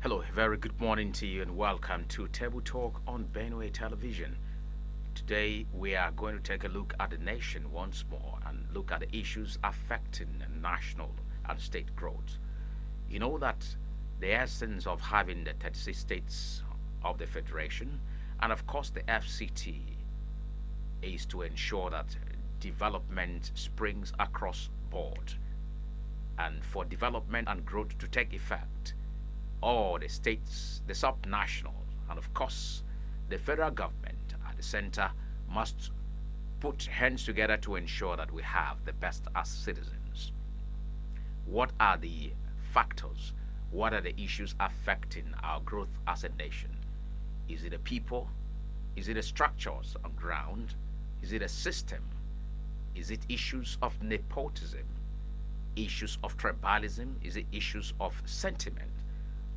Hello, a very good morning to you and welcome to Table Talk on Benway Television. Today we are going to take a look at the nation once more and look at the issues affecting national and state growth. You know that the essence of having the 36 states of the Federation and of course the FCT is to ensure that development springs across board and for development and growth to take effect all the states, the subnationals, and of course, the federal government at the center must put hands together to ensure that we have the best as citizens. What are the factors? What are the issues affecting our growth as a nation? Is it the people? Is it the structures on ground? Is it a system? Is it issues of nepotism? Issues of tribalism? Is it issues of sentiment?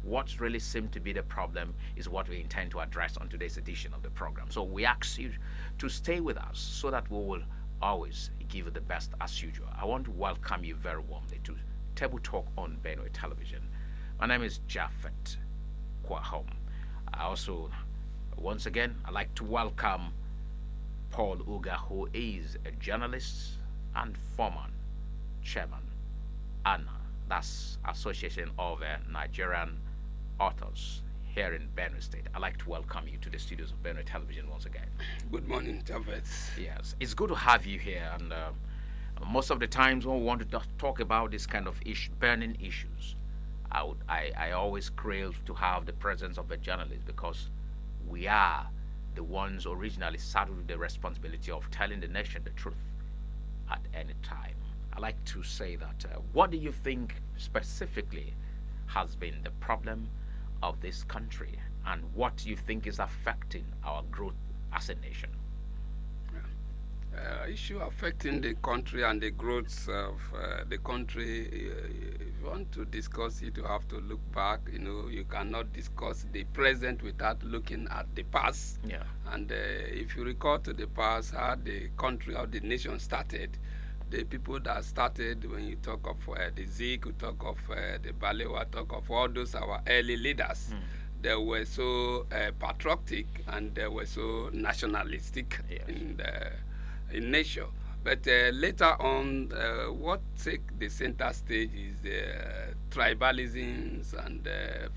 What really seems to be the problem is what we intend to address on today's edition of the program. So we ask you to stay with us so that we will always give you the best as usual. I want to welcome you very warmly to Table Talk on Benway Television. My name is Japheth Kwahom. I also, once again, I'd like to welcome Paul Uga, who is a journalist and former chairman, and that's Association of Nigerian Authors here in Benue State. I'd like to welcome you to the studios of Benue Television once again. Good morning, Javed. Yes, it's good to have you here. And most of the times when we want to talk about this kind of burning issues, I always crave to have the presence of a journalist because we are the ones originally saddled with the responsibility of telling the nation the truth at any time. I like to say that what do you think specifically has been the problem of this country and what do you think is affecting our growth as a nation? Issue affecting the country and the growth of the country. If you want to discuss it, you have to look back. You cannot discuss the present without looking at the past. Yeah. And if you recall to the past, how the country or the nation started, the people that started, when you talk of the Zik, you talk of the Balewa, talk of all those our early leaders, they were so patriotic and they were so nationalistic. Yes. In nature. But later on, what take the center stage is tribalisms and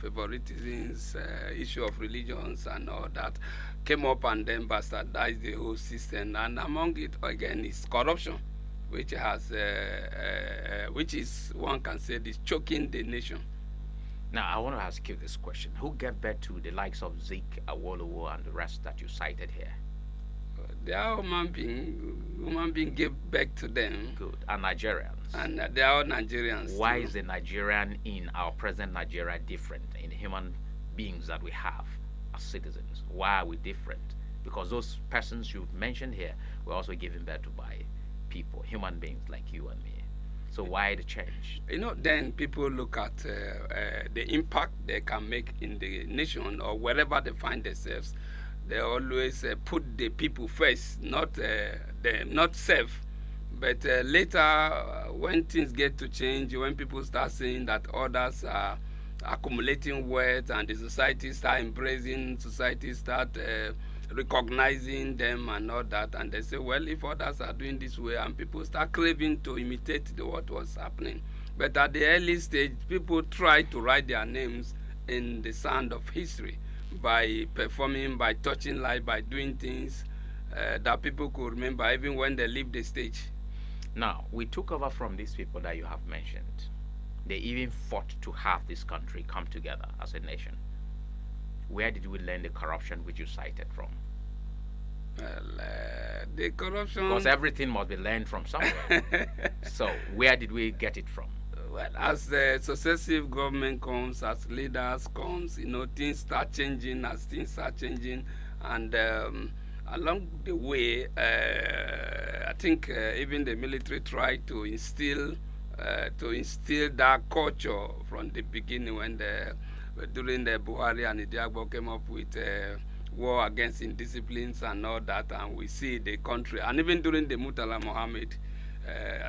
favoritisms, issue of religions and all that came up and then bastardized the whole system. And among it, again, is corruption, which has, which is, one can say, is choking the nation. Now, I want to ask you this question. Who gave birth to the likes of Zik, Awolowo, and the rest that you cited here? They are human being gave back to them. Good. And Nigerians? And they are Nigerians. Why too. is the Nigerian in our present Nigeria different in human beings that we have as citizens? Why are we different? Because those persons you've mentioned here were also given birth to by people, human beings like you and me. So why the change? Then people look at the impact they can make in the nation or wherever they find themselves. They always put the people first, not them, not self. But later, when things get to change, when people start seeing that others are accumulating wealth and the society start embracing, society start recognizing them and all that, and they say, well, if others are doing this way, and people start craving to imitate what was happening. But at the early stage, people try to write their names in the sand of history by performing, by touching life, by doing things that people could remember even when they leave the stage. Now, we took over from these people that you have mentioned. They even fought to have this country come together as a nation. Where did we learn the corruption which you cited from? Well, the corruption... Because everything must be learned from somewhere. So, where did we get it from? Well, as the successive government comes, as leaders comes, things start changing, and along the way, I think even the military tried to instill that culture from the beginning when during the Buhari and Idiagbo came up with war against indisciplines and all that, and we see the country, and even during the Murtala Mohammed,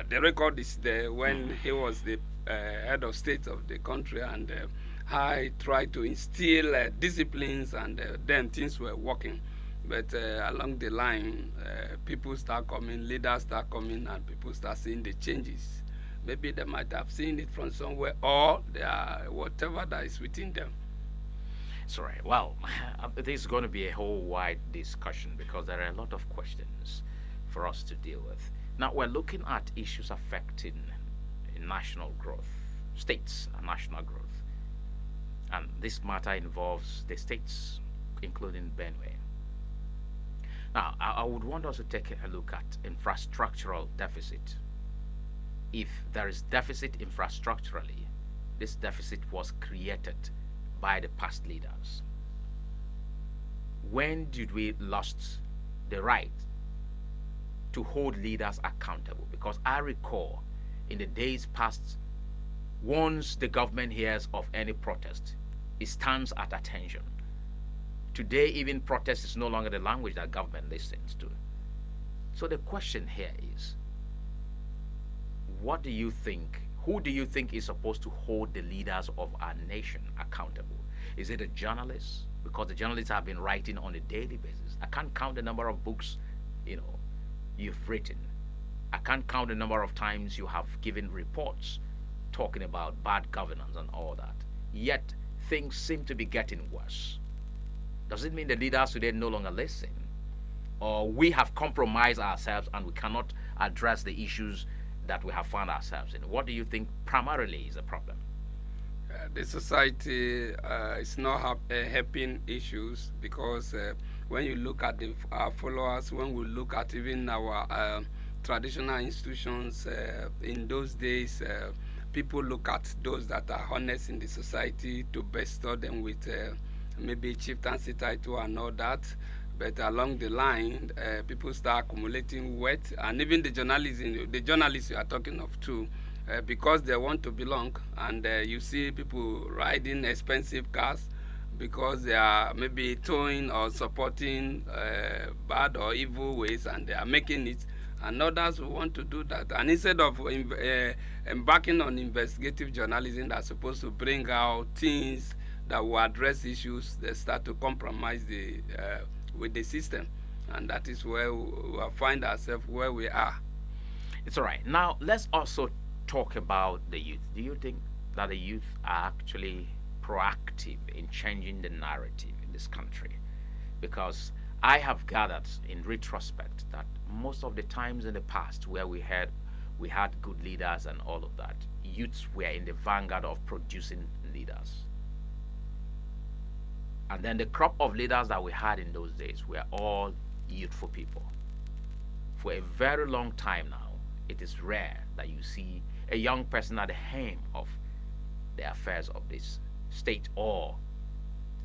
the record is there when he was the head of state of the country, and I tried to instill disciplines, and then things were working. But along the line, people start coming, leaders start coming, and people start seeing the changes. Maybe they might have seen it from somewhere, or they are whatever that is within them. Sorry. Well, this is going to be a whole wide discussion because there are a lot of questions for us to deal with. Now, we're looking at issues affecting national growth, states and national growth. And this matter involves the states, including Benue. Now, I would want us to take a look at infrastructural deficit. If there is deficit infrastructurally, this deficit was created by the past leaders. When did we lost the right to hold leaders accountable? Because I recall in the days past, once the government hears of any protest, it stands at attention. Today, even protest is no longer the language that government listens to. So the question here is, what do you think? Who do you think is supposed to hold the leaders of our nation accountable? Is it the journalists? Because the journalists have been writing on a daily basis. I can't count the number of books, you've written. I can't count the number of times you have given reports talking about bad governance and all that. Yet things seem to be getting worse. Does it mean the leaders today no longer listen? Or we have compromised ourselves and we cannot address the issues that we have found ourselves in? What do you think primarily is the problem? The society is not helping issues because when you look at our followers, when we look at even our traditional institutions, in those days, people look at those that are honest in the society to bestow them with maybe chieftaincy title and all that. But along the line, people start accumulating wealth, and even the journalists you are talking of too, because they want to belong, and you see people riding expensive cars because they are maybe towing or supporting bad or evil ways, and they are making it. And others who want to do that, and instead of embarking on investigative journalism that's supposed to bring out things that will address issues, they start to compromise with the system, and that is where we find ourselves where we are. It's all right. Now let's also talk about the youth. Do you think that the youth are actually proactive in changing the narrative in this country? Because I have gathered in retrospect that most of the times in the past where we had good leaders and all of that, youths were in the vanguard of producing leaders. And then the crop of leaders that we had in those days were all youthful people. For a very long time now, it is rare that you see a young person at the helm of the affairs of this state or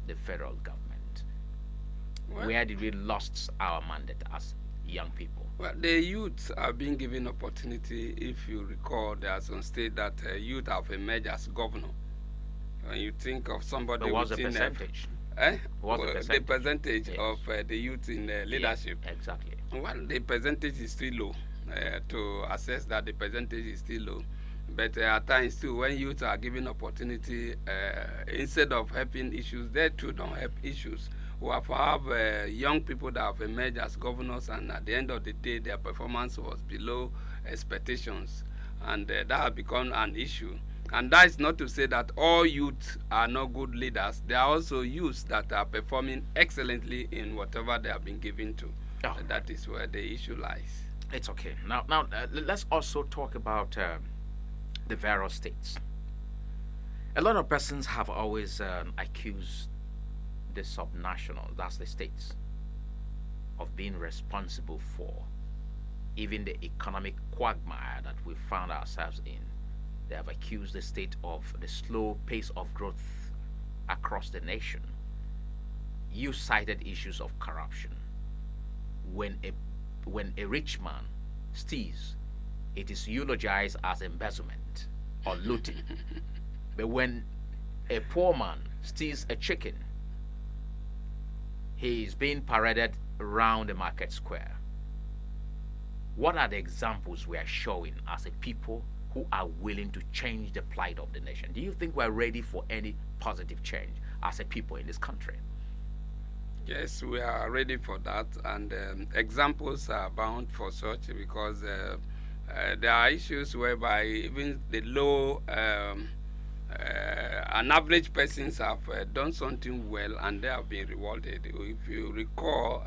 the federal government. Well, where did we lost our mandate as young people? Well, the youth are being given opportunity. If you recall, there are some states that youth have emerged as governor. When you think of somebody what's the percentage? The percentage yes. of the youth in leadership. Yes, exactly. Well, the percentage is still low. To assess that the percentage is still low. But at times too, when youth are given opportunity, instead of helping issues, they too don't help issues. We have young people that have emerged as governors, and at the end of the day, their performance was below expectations, and that has become an issue. And that is not to say that all youth are not good leaders. There are also youths that are performing excellently in whatever they have been given to. Oh. That is where the issue lies. It's okay. Now, let's also talk about the various states. A lot of persons have always accused the subnational, that's the states, of being responsible for even the economic quagmire that we found ourselves in. They have accused the state of the slow pace of growth across the nation. You cited issues of corruption. When a rich man steals, it is eulogized as embezzlement or looting. But when a poor man steals a chicken, he is being paraded around the market square. What are the examples we are showing as a people who are willing to change the plight of the nation? Do you think we're ready for any positive change as a people in this country? Yes, we are ready for that, and examples are bound for such, because there are issues whereby even the low, an average persons have done something well and they have been rewarded. If you recall,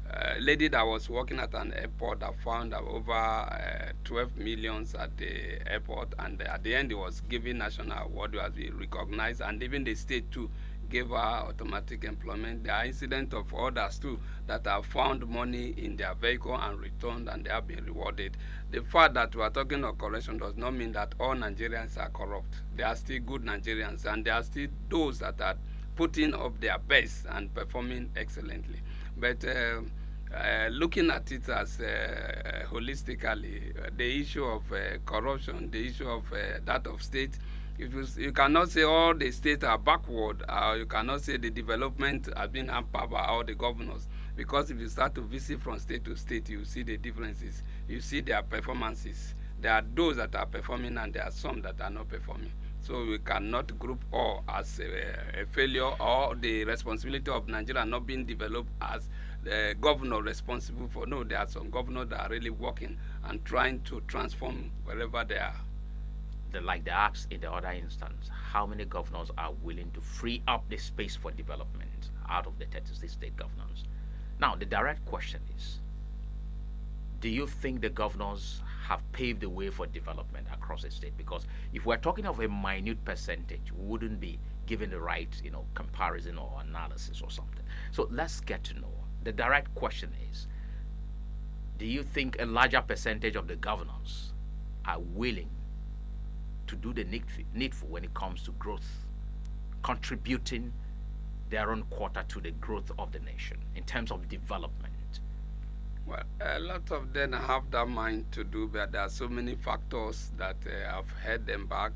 a lady that was working at an airport that found over 12 millions at the airport, and at the end it was given national award, was recognized, and even the state too gave her automatic employment. There are incidents of others too that have found money in their vehicle and returned, and they have been rewarded. The fact that we are talking of corruption does not mean that all Nigerians are corrupt. There are still good Nigerians, and there are still those that are putting up their best and performing excellently. But looking at it as holistically, the issue of corruption, the issue of that of state, you cannot say all the states are backward, or you cannot say the development has been hampered by all the governors, because if you start to visit from state to state, you see the differences, you see their performances. There are those that are performing and there are some that are not performing. So we cannot group all as a failure, or the responsibility of Nigeria not being developed as the governor responsible for. No, there are some governors that are really working and trying to transform wherever they are. Like the apps in the other instance, how many governors are willing to free up the space for development out of the 36 state governors? Now, the direct question is, do you think the governors have paved the way for development across the state? Because if we're talking of a minute percentage, we wouldn't be given the right, comparison or analysis or something. So let's get to know. The direct question is, do you think a larger percentage of the governors are willing to do the needful when it comes to growth, contributing their own quota to the growth of the nation in terms of development? Well, a lot of them have that mind to do, but there are so many factors that have held them back.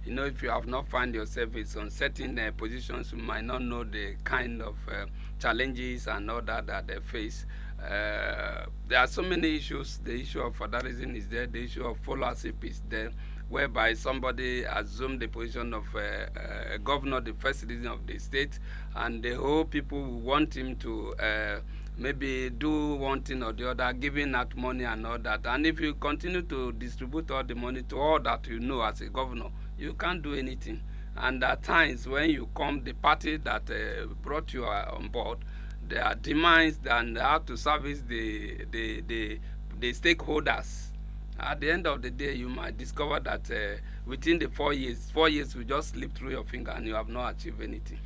If you have not found yourself in some certain positions, you might not know the kind of challenges and all that they face. There are so many issues. The issue of federalism is there. The issue of followership is there, whereby somebody assumed the position of a governor, the first citizen of the state, and the whole people want him to maybe do one thing or the other, giving out money and all that. And if you continue to distribute all the money to all that you know as a governor, you can't do anything. And at times when you come, the party that brought you on board, there are demands and how to service the stakeholders. At the end of the day, you might discover that within the 4 years will just slip through your finger and you have not achieved anything.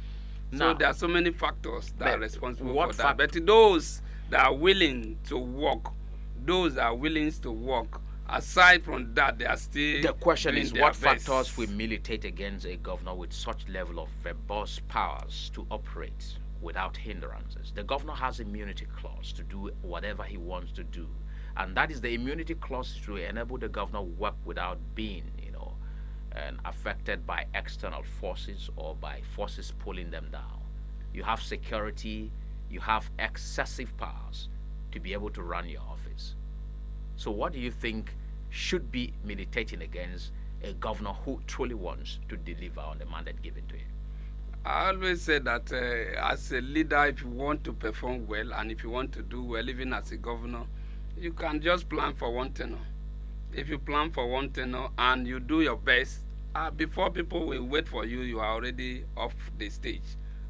So there are so many factors that are responsible for that. But those that are willing to work, aside from that, they are still. The question is, what best. factors will militate against a governor with such level of verbose powers to operate without hindrances? The governor has immunity clause to do whatever he wants to do. And that is the immunity clause to enable the governor work without being, and affected by external forces or by forces pulling them down. You have security, you have excessive powers to be able to run your office. So what do you think should be militating against a governor who truly wants to deliver on the mandate given to him? I always say that as a leader, if you want to perform well and if you want to do well, even as a governor, you can just plan for one tenure. If you plan for one tenure and you do your best, before people will wait for you, you are already off the stage.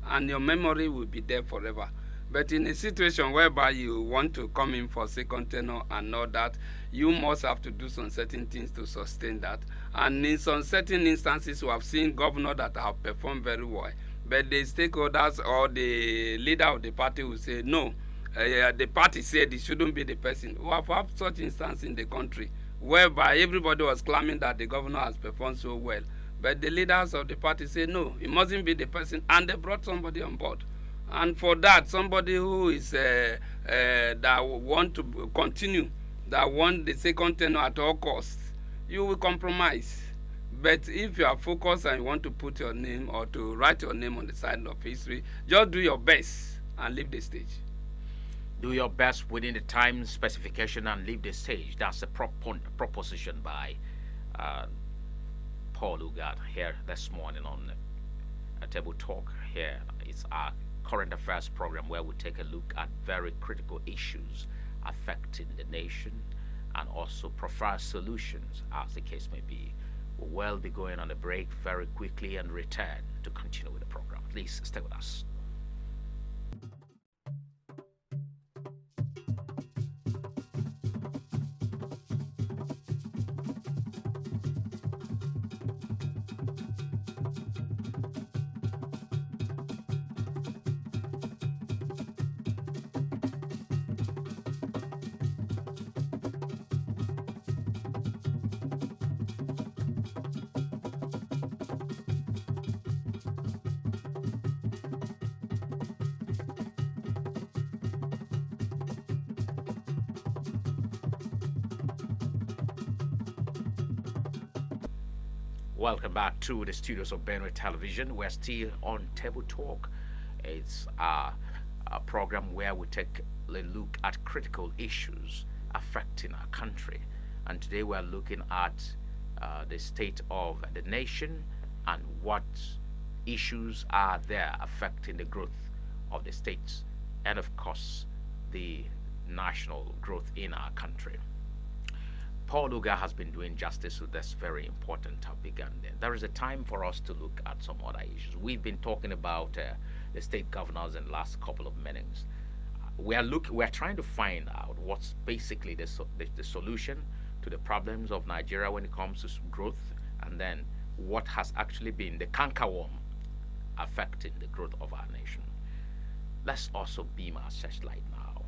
And your memory will be there forever. But in a situation whereby you want to come in for second tenure and all that, you must have to do some certain things to sustain that. And in some certain instances, we have seen governors that have performed very well. But the stakeholders or the leader of the party will say, no, the party said it shouldn't be the person. We have had such instances in the country, whereby everybody was claiming that the governor has performed so well. But the leaders of the party say, no, it mustn't be the person, and they brought somebody on board. And for that, somebody who is that want to continue, that want the second tenure at all costs, you will compromise. But if you are focused and you want to put your name or to write your name on the side of history, just do your best and leave the stage. Do your best within the time specification and leave the stage. That's a proposition by uh, Paul Ugard here this morning on a Table Talk. Here it's our current affairs program where we take a look at very critical issues affecting the nation and also provide solutions as the case may be. We will be going on a break very quickly and return to continue with the program. Please stay with us. Welcome back to the studios of Benway Television. We're still on Table Talk. It's a program where we take a look at critical issues affecting our country. And today we're looking at the state of the nation and what issues are there affecting the growth of the states and, of course, the national growth in our country. Paul Ugard has been doing justice to this very important topic, and there is a time for us to look at some other issues. We've been talking about the state governors in the last couple of meetings. We are trying to find out what's basically the solution to the problems of Nigeria when it comes to growth, and then what has actually been the cankerworm affecting the growth of our nation. Let's also beam our searchlight now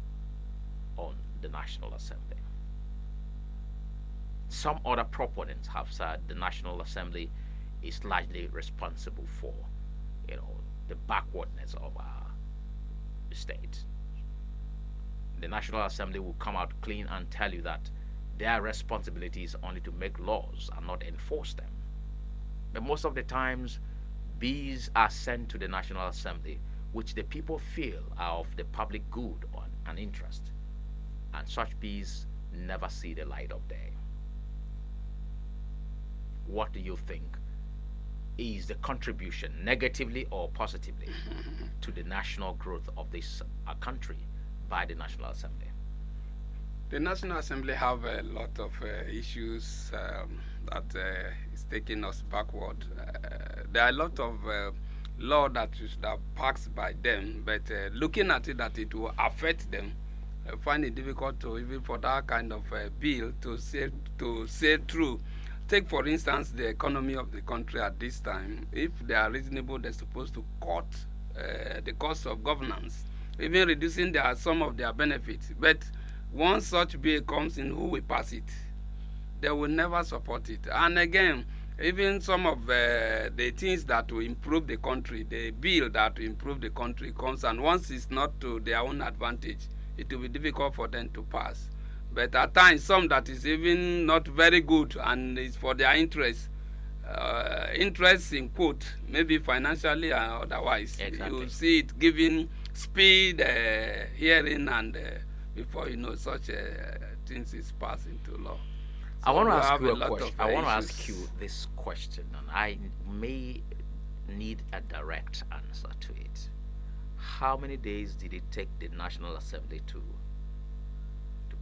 on the National Assembly. Some other proponents have said the National Assembly is largely responsible for, the backwardness of our state. The National Assembly will come out clean and tell you that their responsibility is only to make laws and not enforce them. But most of the times, bills are sent to the National Assembly which the people feel are of the public good and interest, and such bills never see the light of day. What do you think is the contribution, negatively or positively, to the national growth of this country by the National Assembly? The National Assembly have a lot of issues that is taking us backward. There are a lot of law that are passed by them, but looking at it that it will affect them, I find it difficult to even for that kind of bill to say through. Take, for instance, the economy of the country at this time. If they are reasonable, they're supposed to cut the cost of governance, even reducing some of their benefits. But once such bill comes in, who will pass it? They will never support it. And again, even some of the things that will improve the country, the bill that will improve the country comes, and once it's not to their own advantage, it will be difficult for them to pass. But at times, some that is even not very good and is for their interest, interest in quote, maybe financially or otherwise. Exactly. You see it giving speed, hearing, and before you know, such things is passed into law. I want to ask you a question. I want to ask you this question, and I may need a direct answer to it. How many days did it take the National Assembly to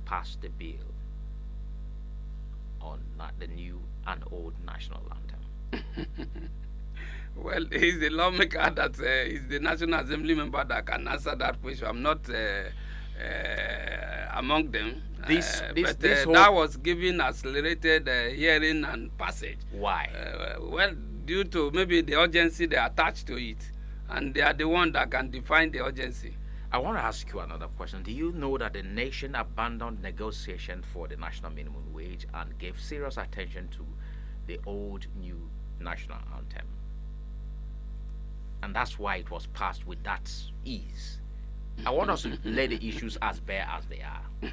pass the bill on the new and old national anthem? Well, he's the lawmaker that is the National Assembly member that can answer that question. I'm not among them. That was given accelerated hearing and passage. Why? Well, due to maybe the urgency they attach to it, and they are the one that can define the urgency. I want to ask you another question. Do you know that the nation abandoned negotiation for the national minimum wage and gave serious attention to the old new national anthem? And that's why it was passed with that ease. I want us to lay the issues as bare as they are.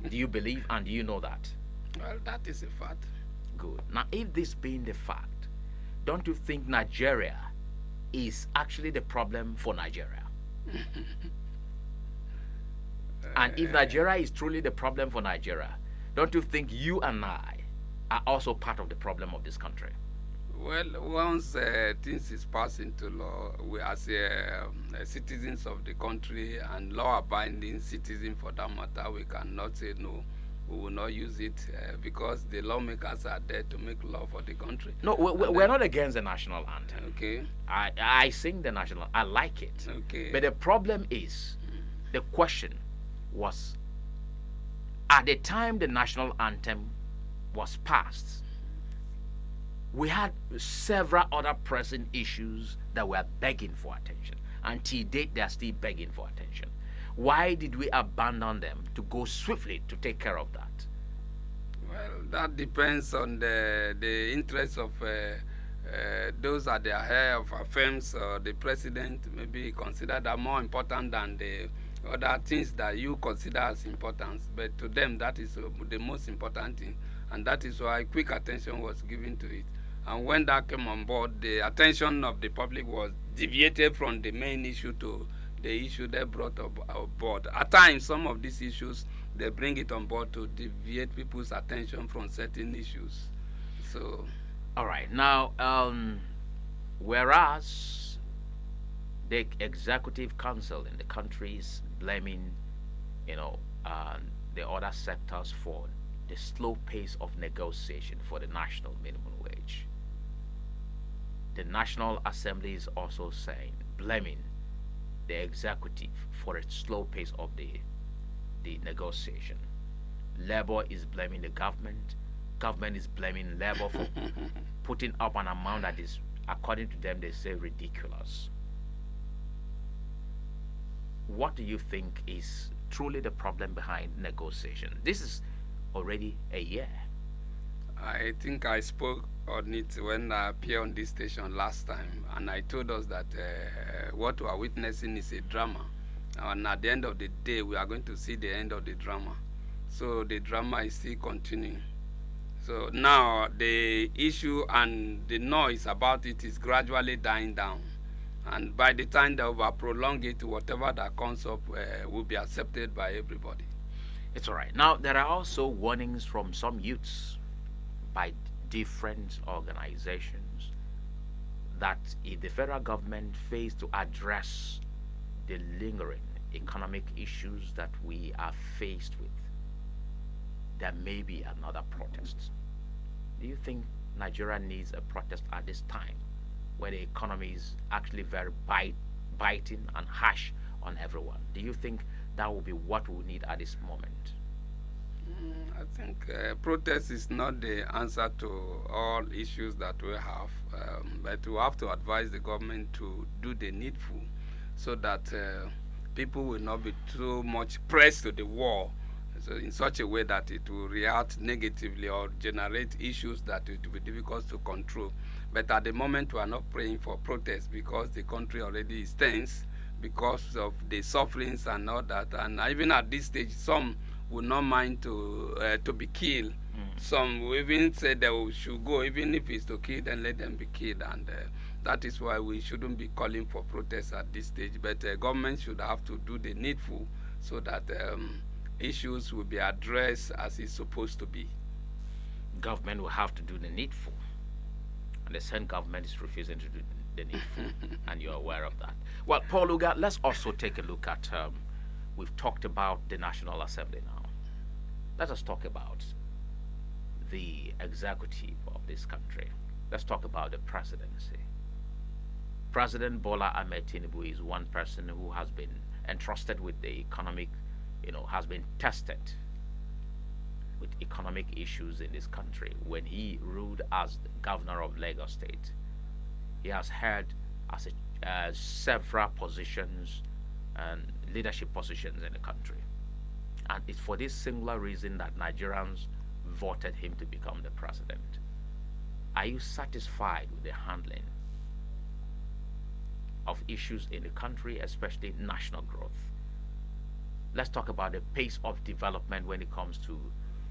Do you believe and do you know that? Well, that is a fact. Good. Now, if this being the fact, don't you think Nigeria is actually the problem for Nigeria? And if Nigeria is truly the problem for Nigeria, don't you think you and I are also part of the problem of this country? Well, once things is passed into law, we as citizens of the country and law-abiding citizens for that matter, we cannot say no. We will not use it because the lawmakers are there to make law for the country. No, And we're then, not against the national anthem. okay, I sing the national. I like it. okay. But the problem is, the question was, at the time the national anthem was passed, we had several other pressing issues that were begging for attention. Until date, they are still begging for attention. Why did we abandon them to go swiftly to take care of that? Well, that depends on the interests of those at the head of affairs or the president. Maybe consider that more important than the other things that you consider as important. But to them, that is the most important thing, and that is why quick attention was given to it. And when that came on board, the attention of the public was deviated from the main issue to the issue they brought up on board. At times, some of these issues, they bring it on board to deviate people's attention from certain issues. So, All right. Now, whereas the executive council in the country is blaming, the other sectors for the slow pace of negotiation for the national minimum wage, the National Assembly is also saying, blaming the executive for its slow pace of the negotiation. Labor is blaming the government. Government is blaming labor for putting up an amount that is, according to them, they say ridiculous. What do you think is truly the problem behind negotiation? This is already a year. I think I spoke on it when I appeared on this station last time, and I told us that what we are witnessing is a drama. And at the end of the day, we are going to see the end of the drama. So the drama is still continuing. So now the issue and the noise about it is gradually dying down. And by the time they will prolong it, whatever that comes up will be accepted by everybody. It's all right. Now, there are also warnings from some youths by different organizations that if the federal government fails to address the lingering economic issues that we are faced with, there may be another protest. Do you think Nigeria needs a protest at this time, where the economy is actually very biting and harsh on everyone? Do you think that will be what we need at this moment? I think protest is not the answer to all issues that we have, but we have to advise the government to do the needful so that people will not be too much pressed to the wall, so in such a way that it will react negatively or generate issues that it will be difficult to control. But at the moment, we are not praying for protest because the country already is tense because of the sufferings and all that. And even at this stage, some would not mind to be killed. Some will even say they should go, even if it's to kill, then let them be killed. And that is why we shouldn't be calling for protests at this stage. But government should have to do the needful so that issues will be addressed as it's supposed to be. Government will have to do the needful, and the same government is refusing to do the needful, and you're aware of that. Well, Paul Luga, let's also take a look at, we've talked about the National Assembly now. Let us talk about the executive of this country. Let's talk about the presidency. President Bola Ahmed Tinubu is one person who has been entrusted with the economic, has been tested with economic issues in this country. When he ruled as the governor of Lagos State, he has held as several positions and leadership positions in the country. And it's for this singular reason that Nigerians voted him to become the president. Are you satisfied with the handling of issues in the country, especially national growth? Let's talk about the pace of development when it comes to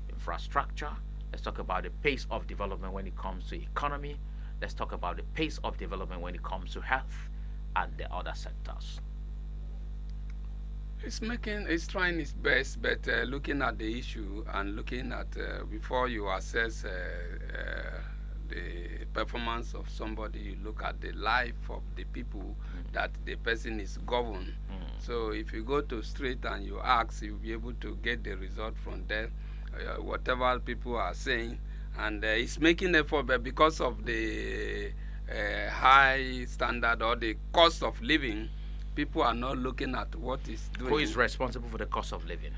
infrastructure. Let's talk about the pace of development when it comes to economy. Let's talk about the pace of development when it comes to health and the other sectors. It's trying its best, but looking at the issue and looking at before you assess the performance of somebody, you look at the life of the people that the person is governed. So if you go to street and you ask, you'll be able to get the result from there, whatever people are saying, and it's making effort, but because of the high standard or the cost of living, people are not looking at what is doing. Who is responsible for the cost of living?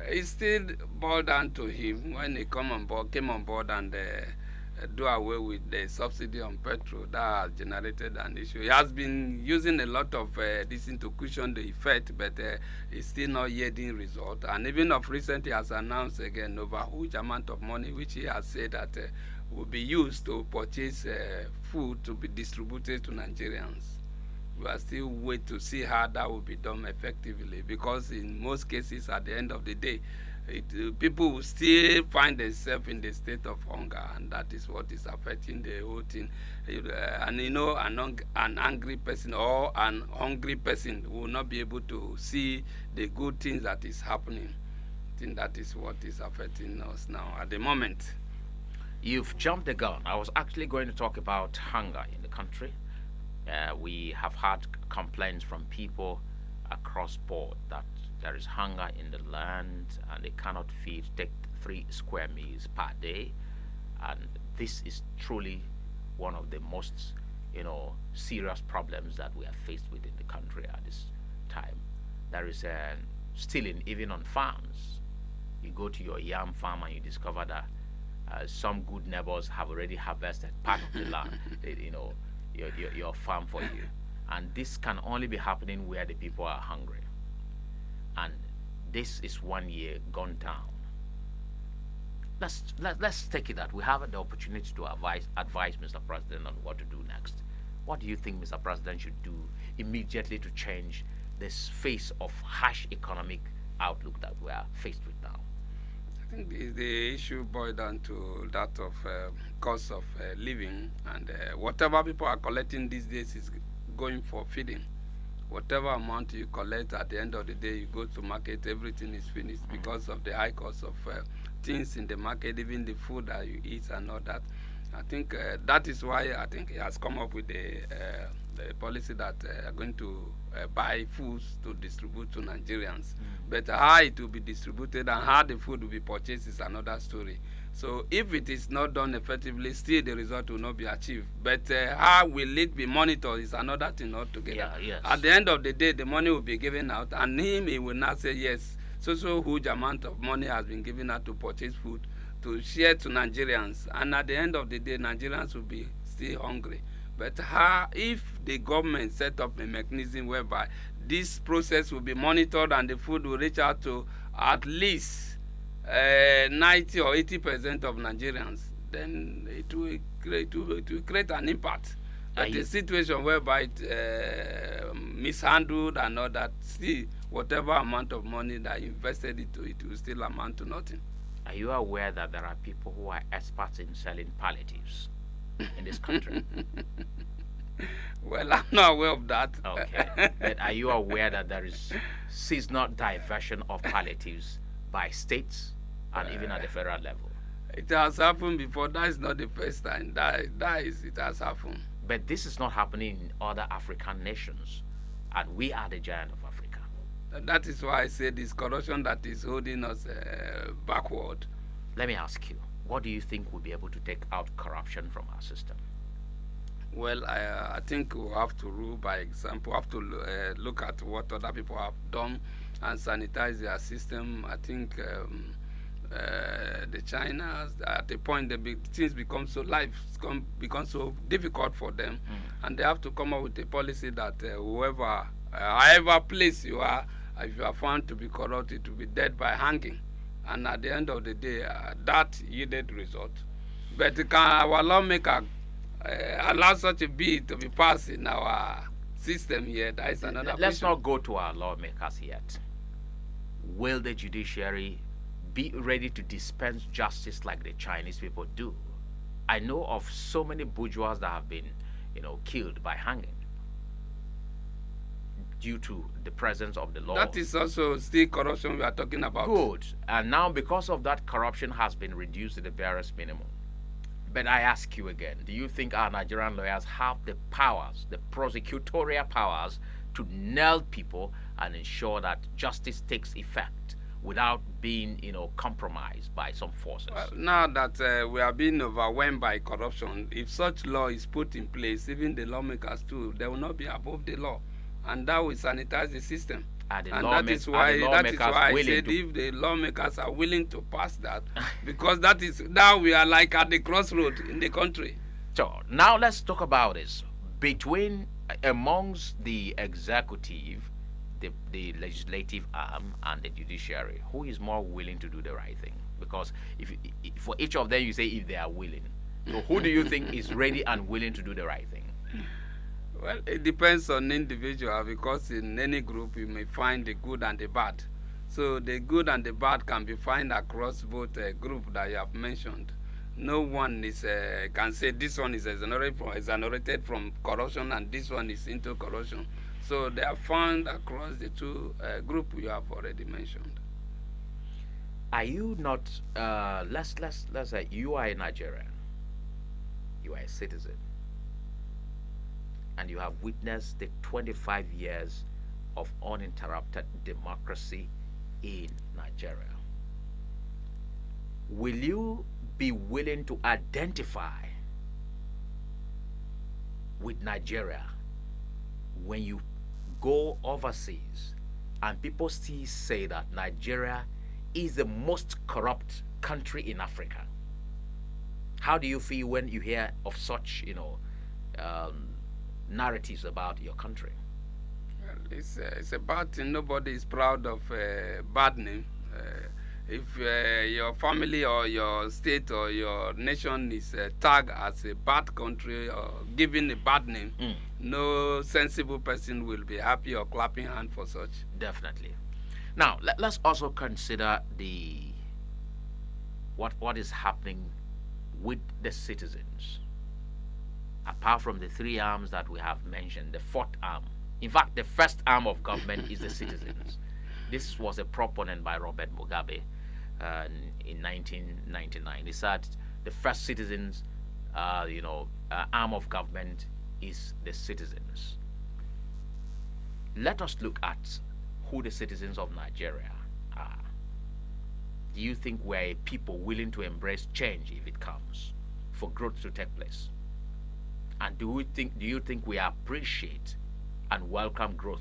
It's still boiled down to him when he came on board and do away with the subsidy on petrol that has generated an issue. He has been using a lot of this thing to cushion the effect, but it's still not yielding result. And even of recent, he has announced again over a huge amount of money, which he has said that will be used to purchase food to be distributed to Nigerians. We are still wait to see how that will be done effectively, because in most cases, at the end of the day, people will still find themselves in the state of hunger, and that is what is affecting the whole thing. And you know, an angry person or an hungry person will not be able to see the good things that is happening. I think that is what is affecting us now at the moment. You've jumped the gun. I was actually going to talk about hunger in the country. We have had complaints from people across board that there is hunger in the land and they cannot take 3 square meals per day, and this is truly one of the most serious problems that we are faced with in the country at this time. There is stealing even on farms. You go to your yam farm and you discover that some good neighbors have already harvested part of the land, your farm for you, and this can only be happening where the people are hungry. And this is 1 year gone down. Let's take it that we have the opportunity to advise Mr. President on what to do next. What do you think Mr. President should do immediately to change this face of harsh economic outlook that we are faced with now? I think the issue boils down to that of cost of living, and whatever people are collecting these days is going for feeding. Whatever amount you collect, at the end of the day, you go to market, everything is finished because of the high cost of things in the market, even the food that you eat and all that. I think that is why I think he has come up with the policy that are going to buy foods to distribute to Nigerians. But how it will be distributed and how the food will be purchased is another story. So if it is not done effectively, still the result will not be achieved. But how will it be monitored is another thing altogether. Yeah, yes. At the end of the day, the money will be given out, and he will not say, yes, so huge amount of money has been given out to purchase food, to share to Nigerians. And at the end of the day, Nigerians will be still hungry. But how, if the government set up a mechanism whereby this process will be monitored and the food will reach out to at least 90 or 80% of Nigerians, then it will create an impact. But a situation whereby it mishandled and all that, still whatever amount of money that you invested into it will still amount to nothing. Are you aware that there are people who are experts in selling palliatives in this country? Well, I'm not aware of that. Okay. But are you aware that there is seasonal diversion of palliatives by states and even at the federal level? It has happened before. That is not the first time. It has happened. But this is not happening in other African nations, and we are the giant of Africa. And that is why I say this corruption that is holding us backward. Let me ask you, what do you think will be able to take out corruption from our system? Well, I think we have to rule by example. We have to look at what other people have done and sanitize their system. I think the China, at the point things become so become so difficult for them, and they have to come up with a policy that however place you are, if you are found to be corrupt, it will be dead by hanging. And at the end of the day, that yielded result. But can our lawmaker allow such a bill to be passed in our system here? That is another question. Let's not go to our lawmakers yet. Will the judiciary be ready to dispense justice like the Chinese people do? I know of so many bourgeois that have been, killed by hanging. due to the presence of the law. That is also still corruption we are talking about. Good. And now because of that, corruption has been reduced to the barest minimum. But I ask you again, do you think our Nigerian lawyers have the powers, the prosecutorial powers, to nail people and ensure that justice takes effect without being, compromised by some forces? Well, now that we are being overwhelmed by corruption, if such law is put in place, even the lawmakers too, they will not be above the law, and that will sanitize the system. And that is why I said if the lawmakers are willing to pass that, because that is now we are like at the crossroad in the country. So now let's talk about this. Amongst the executive, the legislative arm, and the judiciary, who is more willing to do the right thing? Because if for each of them you say if they are willing, so who do you think is ready and willing to do the right thing? Well, it depends on individual, because in any group you may find the good and the bad. So the good and the bad can be found across both group that you have mentioned. No one can say this one is exonerated from corruption and this one is into corruption. So they are found across the two group you have already mentioned. Are you not? Let's say you are a Nigerian. You are a citizen. And you have witnessed the 25 years of uninterrupted democracy in Nigeria. Will you be willing to identify with Nigeria when you go overseas and people still say that Nigeria is the most corrupt country in Africa? How do you feel when you hear of such, narratives about your country? Well, it's a bad thing. Nobody is proud of bad name. If your family or your state or your nation is tagged as a bad country or given a bad name, no sensible person will be happy or clapping hand for such. Definitely. Now let's also consider what is happening with the citizens. Apart from the three arms that we have mentioned, the fourth arm, in fact, the first arm of government is the citizens. This was a proponent by Robert Mugabe in 1999. He said the first citizens, arm of government is the citizens. Let us look at who the citizens of Nigeria are. Do you think we're a people willing to embrace change if it comes, for growth to take place? And do you think we appreciate and welcome growth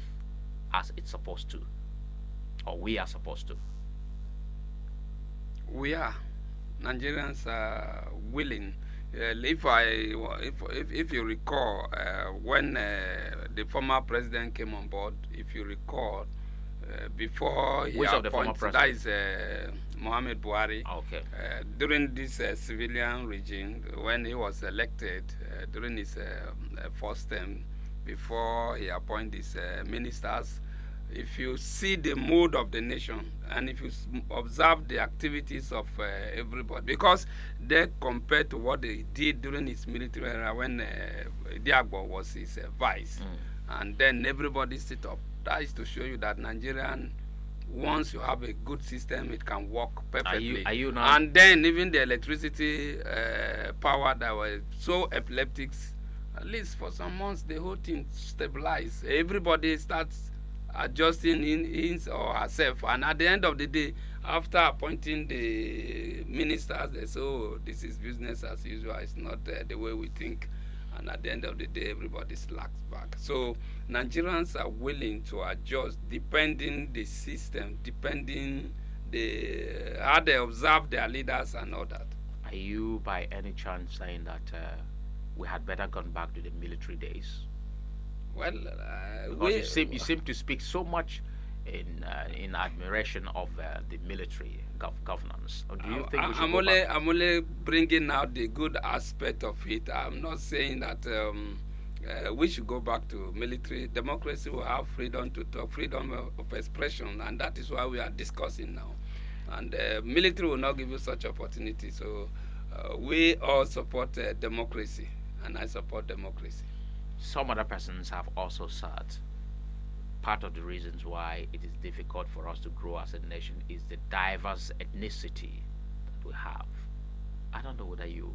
as it's supposed to, or we are supposed to? We are. Nigerians are willing. If you recall, when the former president came on board, if you recall, before he appointed, that is Muhammad Buhari. Okay. During this civilian regime, when he was elected, during his first term, before he appointed his ministers, if you see the mood of the nation and if you observe the activities of everybody, because they compared to what they did during his military era when Diagbo was his vice, and then everybody sit up. That is to show you that Nigerian, once you have a good system, it can work perfectly. Are you not? And then even the electricity power that was so epileptic, at least for some months, the whole thing stabilized. Everybody starts adjusting his or herself. And at the end of the day, after appointing the ministers, they say, oh, this is business as usual. It's not the way we think. And at the end of the day, everybody slacks back. So Nigerians are willing to adjust depending the system, depending how they observe their leaders and all that. Are you by any chance saying that we had better gone back to the military days? Well, you seem to speak so much in admiration of the military governance. Or do you think we should I'm only bringing out the good aspect of it. I'm not saying that we should go back to military. Democracy will have freedom to talk, freedom of expression, and that is why we are discussing now. And military will not give you such opportunity. So we all support democracy, and I support democracy. Some other persons have also said part of the reasons why it is difficult for us to grow as a nation is the diverse ethnicity that we have. I don't know whether you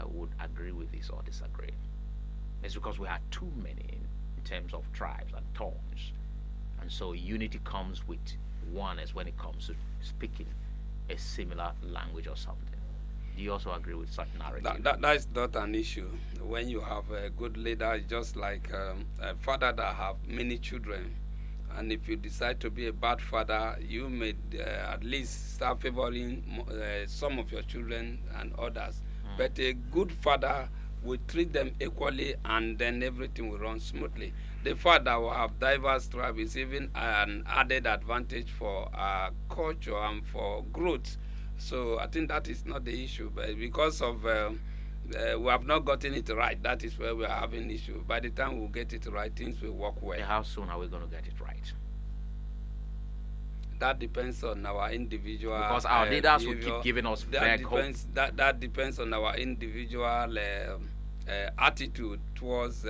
would agree with this or disagree. It's because we have too many in terms of tribes and tongues. And so unity comes with oneness when it comes to speaking a similar language or something. Do you also agree with such narrative? That is not an issue. When you have a good leader, it's just like a father that have many children. And if you decide to be a bad father, you may at least start favoring some of your children and others. But a good father will treat them equally, and then everything will run smoothly. The fact that we have diverse tribes is even an added advantage for our culture and for growth. So I think that is not the issue, but because of we have not gotten it right, that is where we are having issue. By the time we get it right, things will work well. How soon are we going to get it right? That depends on our individual. Because our leaders will keep giving us vague hope. That depends on our individual attitude towards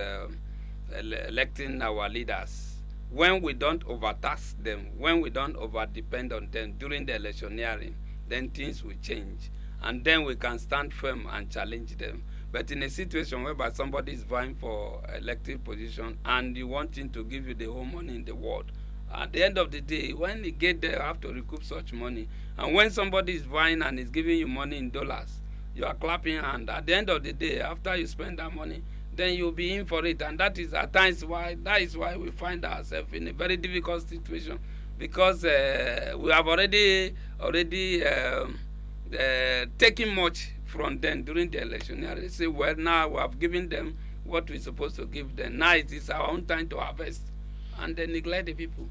electing our leaders. When we don't overtax them, when we don't overdepend on them during the electioneering, then things will change, and then we can stand firm and challenge them. But in a situation whereby somebody is vying for elective position and you want him to give you the whole money in the world, at the end of the day, when you get there, you have to recoup such money. And when somebody is vying and is giving you money in dollars, you are clapping hand. At the end of the day, after you spend that money, then you'll be in for it. And that is at times why we find ourselves in a very difficult situation, because we have already taken much from them during the election. They say, well, now we have given them what we're supposed to give them. Now it is our own time to harvest, and they neglect the people.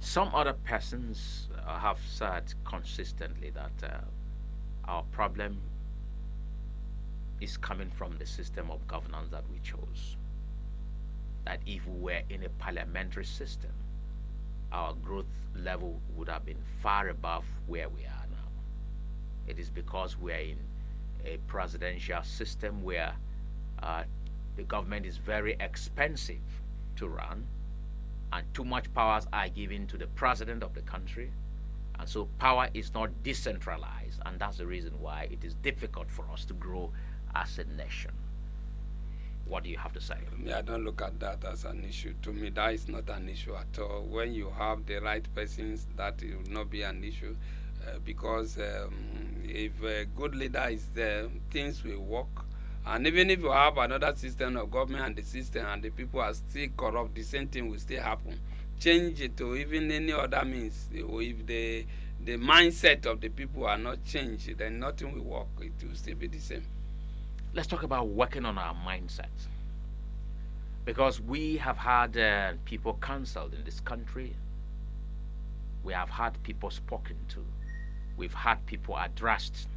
Some other persons have said consistently that our problem is coming from the system of governance that we chose. That if we were in a parliamentary system, our growth level would have been far above where we are now. It is because we are in a presidential system where the government is very expensive to run, and too much powers are given to the president of the country, and so power is not decentralized, and that's the reason why it is difficult for us to grow as a nation. What do you have to say? I don't look at that as an issue. To me, that is not an issue at all. When you have the right persons, that it will not be an issue, because if a good leader is there, things will work. And even if you have another system of government and the system and the people are still corrupt, the same thing will still happen. Change it to even any other means. If the mindset of the people are not changed, then nothing will work. It will still be the same. Let's talk about working on our mindset. Because we have had people cancelled in this country. We have had people spoken to. We've had people addressed.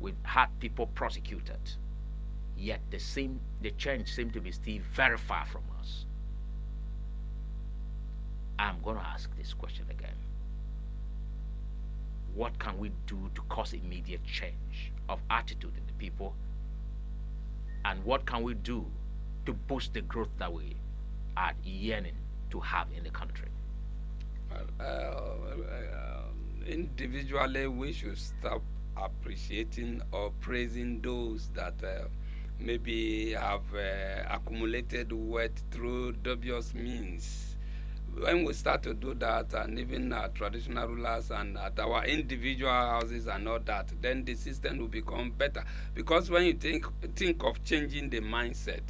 We've had people prosecuted. Yet the change seems to be still very far from us. I'm going to ask this question again. What can we do to cause immediate change of attitude in the people? And what can we do to boost the growth that we are yearning to have in the country? Individually, we should stop appreciating or praising those that maybe have accumulated wealth through dubious means. When we start to do that, and even our traditional rulers and at our individual houses and all that, then the system will become better. Because when you think of changing the mindset,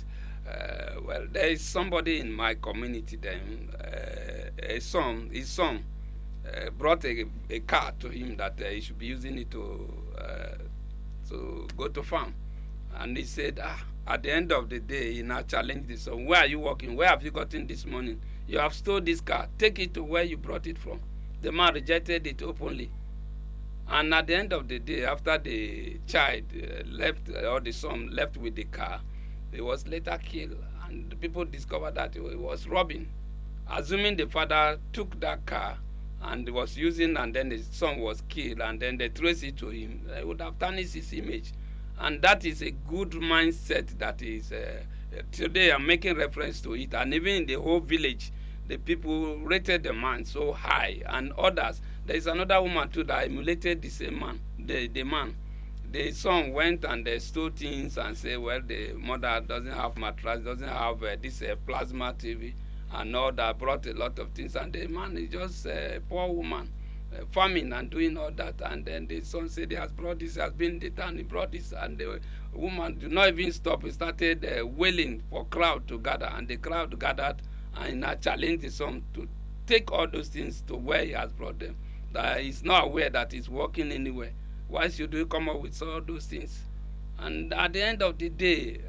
well, there is somebody in my community then, his son brought a car to him that he should be using it to go to farm. And he said, at the end of the day, he now challenged the son, where are you working? Where have you gotten this money? You have stole this car. Take it to where you brought it from. The man rejected it openly. And at the end of the day, after the child left, or the son left with the car, he was later killed. And the people discovered that he was robbing. Assuming the father took that car and was using, and then the son was killed, and then they traced it to him, they would have tarnished his image. And that is a good mindset that is, today I'm making reference to it, and even in the whole village, the people rated the man so high, and others. There is another woman too that emulated the same man, the man. The son went and they stole things and say, well, the mother doesn't have mattress, doesn't have this plasma TV and all that, brought a lot of things, and the man is just a poor woman, farming and doing all that, and then the son said he has brought this, has been the town, he brought this, and the woman did not even stop. He started wailing for crowd to gather, and the crowd gathered and challenged the son to take all those things to where he has brought them. That he's not aware that he's working anywhere. Why should we come up with all those things? And at the end of the day,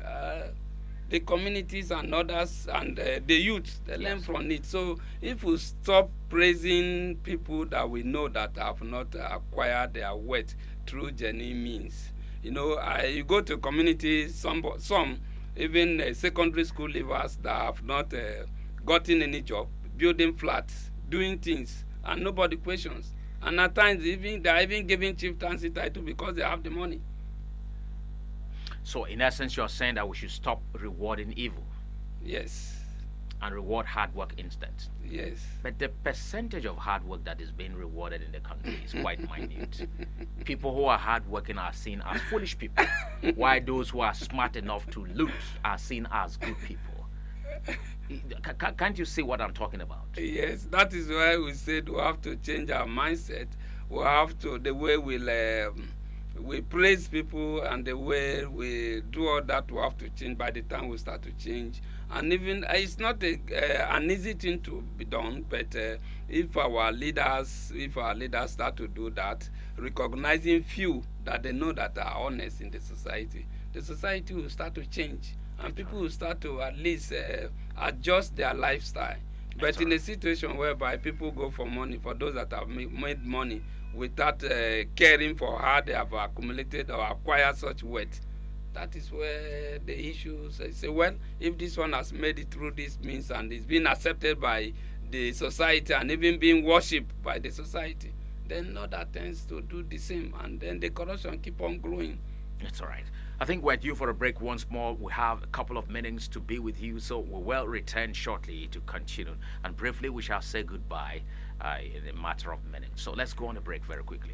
the communities and others and the youth, they learn from it. So if we stop praising people that we know that have not acquired their wealth through genuine means, you know, you go to communities, some even secondary school leavers that have not gotten any job, building flats, doing things, and nobody questions. And at times, they are even giving chieftaincy title because they have the money. So, in essence, you're saying that we should stop rewarding evil. Yes. And reward hard work instead. Yes. But the percentage of hard work that is being rewarded in the country is quite minute. People who are hardworking are seen as foolish people, while those who are smart enough to loot are seen as good people. Can't you see what I'm talking about? Yes, that is why we said we have to change our mindset. We have to, the way we praise people and the way we do all that, we have to change by the time we start to change. And even, it's not an easy thing to be done, but if our leaders start to do that, recognizing few that they know that are honest in the society will start to change. And people will start to at least adjust their lifestyle. But in a situation whereby people go for money, for those that have made money without caring for how they have accumulated or acquired such wealth, that is where the issues say, well, if this one has made it through this means and is being accepted by the society and even being worshipped by the society, then other tends to do the same, and then the corruption keep on growing. That's all right. I think we're due for a break once more. We have a couple of minutes to be with you, so we will return shortly to continue. And briefly, we shall say goodbye in a matter of minutes. So let's go on a break very quickly.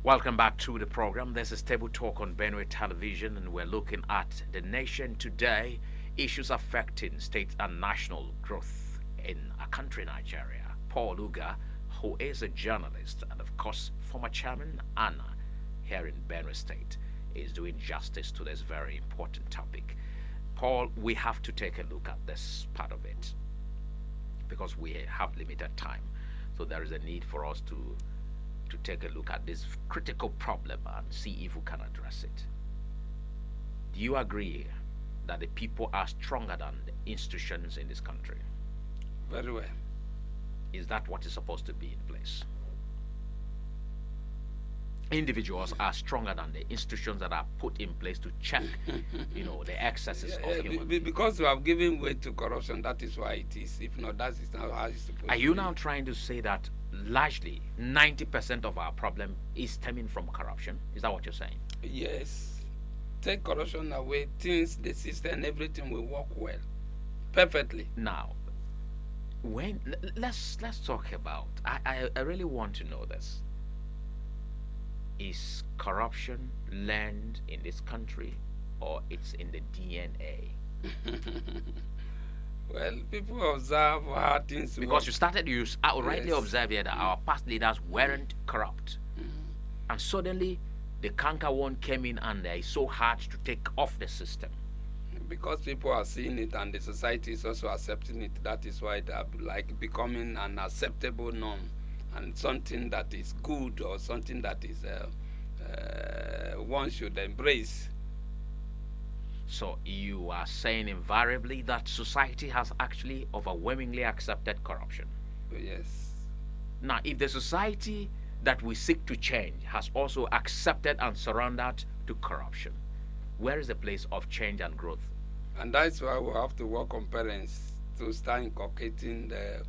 Welcome back to the program. This is Table Talk on Benue Television, and we're looking at the nation today, issues affecting state and national growth in our country, Nigeria. Paul Uga, who is a journalist and, of course, former chairman, ANA, here in Benue State, is doing justice to this very important topic. Paul, we have to take a look at this part of it because we have limited time. So there is a need for us to take a look at this critical problem and see if we can address it. Do you agree that the people are stronger than the institutions in this country? Very well. Is that what is supposed to be in place? Individuals are stronger than the institutions that are put in place to check, the excesses of human beings. Because we have given way to corruption, that is why it is. If not, that is not how it's supposed to be. Are you now trying to say that largely 90% of our problem is stemming from corruption? Is that what you're saying? Yes. Take corruption away, things, the system, everything will work well, perfectly. Now, let's talk about. I really want to know this. Is corruption learned in this country, or it's in the DNA? Well, people observe how things because work. you rightly observed here that our past leaders weren't corrupt, and suddenly the canker one came in and it's so hard to take off the system. Because people are seeing it and the society is also accepting it. That is why it like becoming an acceptable norm and something that is good or something that is one should embrace. So you are saying invariably that society has actually overwhelmingly accepted corruption. Yes. Now, if the society that we seek to change has also accepted and surrendered to corruption, where is the place of change and growth? And that's why we have to work on parents to start inculcating the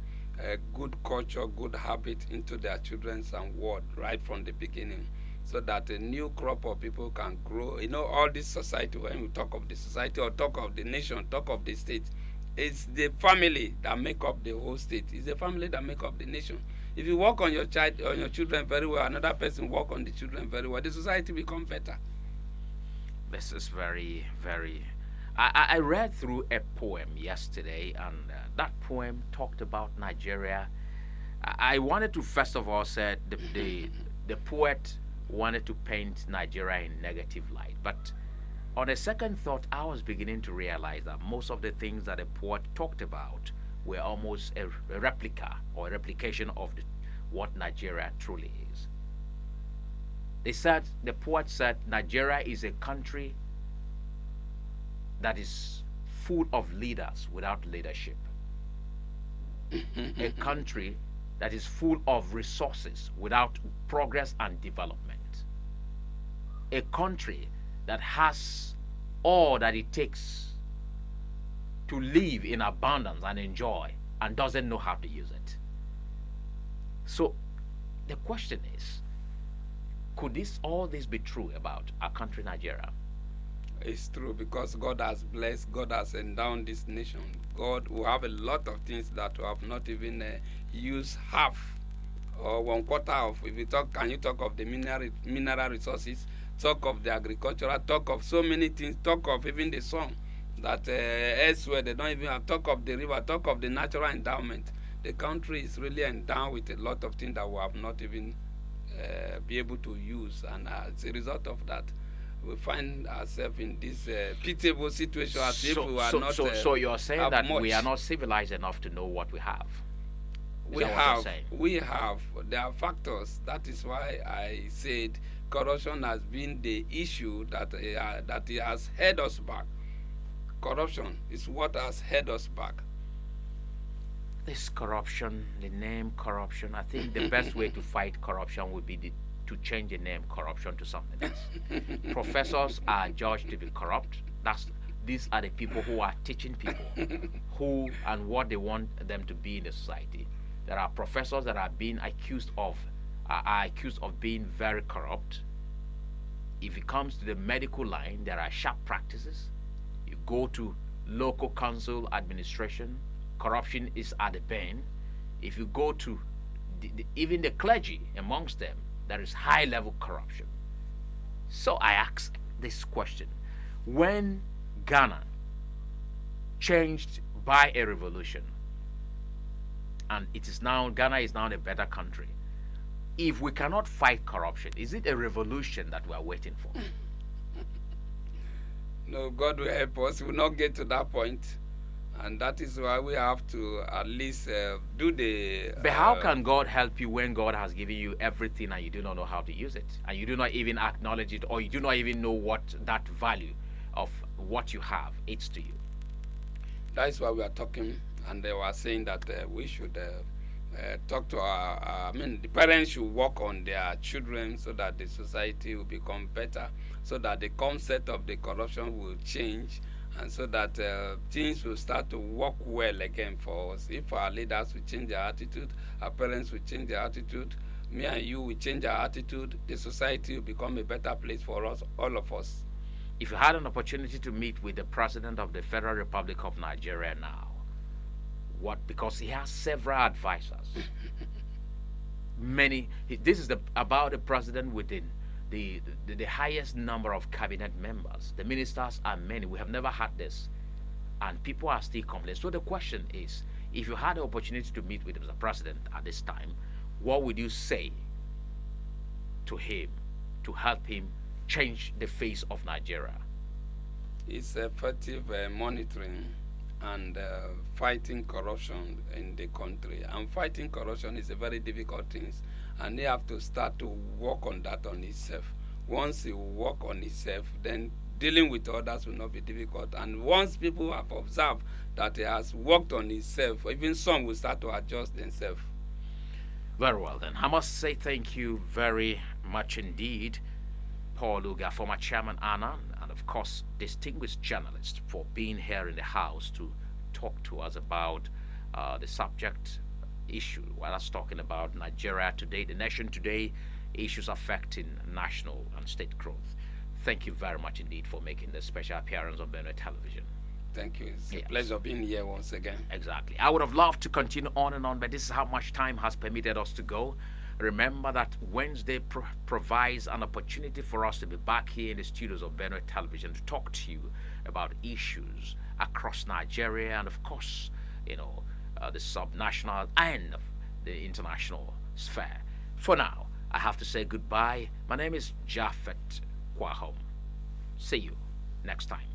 good culture, good habit into their children's and word right from the beginning, so that a new crop of people can grow. You know, all this society, when we talk of the society or talk of the nation, talk of the state, it's the family that make up the whole state. It's the family that make up the nation. If you work on your child, on your children very well, another person work on the children very well, the society become better. This is very, very. I read through a poem yesterday, and that poem talked about Nigeria. I wanted to first of all say the poet wanted to paint Nigeria in negative light, but on a second thought, I was beginning to realize that most of the things that the poet talked about were almost a replica or a replication of what Nigeria truly is. The poet said, Nigeria is a country that is full of leaders without leadership. A country that is full of resources without progress and development. A country that has all that it takes to live in abundance and enjoy and doesn't know how to use it. So the question is, could all this be true about our country, Nigeria? It's true, because God has blessed, God has endowed this nation. God will have a lot of things that we have not even used half or one quarter of. If you talk, can you talk of the mineral resources? Talk of the agricultural, talk of so many things, talk of even the sun that elsewhere they don't even have, talk of the river, talk of the natural endowment. The country is really endowed with a lot of things that we have not even be able to use, and as a result of that, we find ourselves in this pitiable situation as if we are not. So you're saying that much. We are not civilized enough to know what we have. We have. There are factors. That is why I said corruption has been the issue that it has held us back. Corruption is what has held us back. This corruption, the name corruption, I think the best way to fight corruption would be to change the name corruption to something else. Professors are judged to be corrupt. These are the people who are teaching people who and what they want them to be in the society. There are professors that are being accused of being very corrupt. If it comes to the medical line, there are sharp practices. You go to local council administration, corruption is at the bane. If you go to even the clergy, amongst them, there is high level corruption. So I ask this question: when Ghana changed by a revolution, and Ghana is now a better country, if we cannot fight corruption, is it a revolution that we are waiting for? No, God will help us. We will not get to that point. And that is why we have to at least do the... But how can God help you when God has given you everything and you do not know how to use it? And you do not even acknowledge it, or you do not even know what that value of what you have is to you? That is why we are talking, and they were saying that we should talk to the parents should work on their children so that the society will become better, so that the concept of the corruption will change, and so that things will start to work well again for us. If our leaders will change their attitude, our parents will change their attitude, me and you will change our attitude, the society will become a better place for us, all of us. If you had an opportunity to meet with the President of the Federal Republic of Nigeria now, because he has several advisors. This is about the president within the highest number of cabinet members. The ministers are many. We have never had this, and people are still complaining. So the question is, if you had the opportunity to meet with the president at this time, what would you say to him to help him change the face of Nigeria? It's effective monitoring and fighting corruption in the country. And fighting corruption is a very difficult thing, and they have to start to work on that on itself. Once you work on itself, then dealing with others will not be difficult. And once people have observed that it has worked on itself, even some will start to adjust themselves. Very well, then. I must say thank you very much indeed, Paul Uga, former chairman ANAN, and of course, distinguished journalist, for being here in the house to talk to us about the subject issue. While us talking about Nigeria today, the nation today, issues affecting national and state growth. Thank you very much indeed for making this special appearance on Benue Television. Thank you. It's Yes. a pleasure being here once again. Exactly. I would have loved to continue on and on, but this is how much time has permitted us to go. Remember that Wednesday provides an opportunity for us to be back here in the studios of Benue Television to talk to you about issues across Nigeria and, of course, the subnational and the international sphere. For now, I have to say goodbye. My name is Japheth Kwahom. See you next time.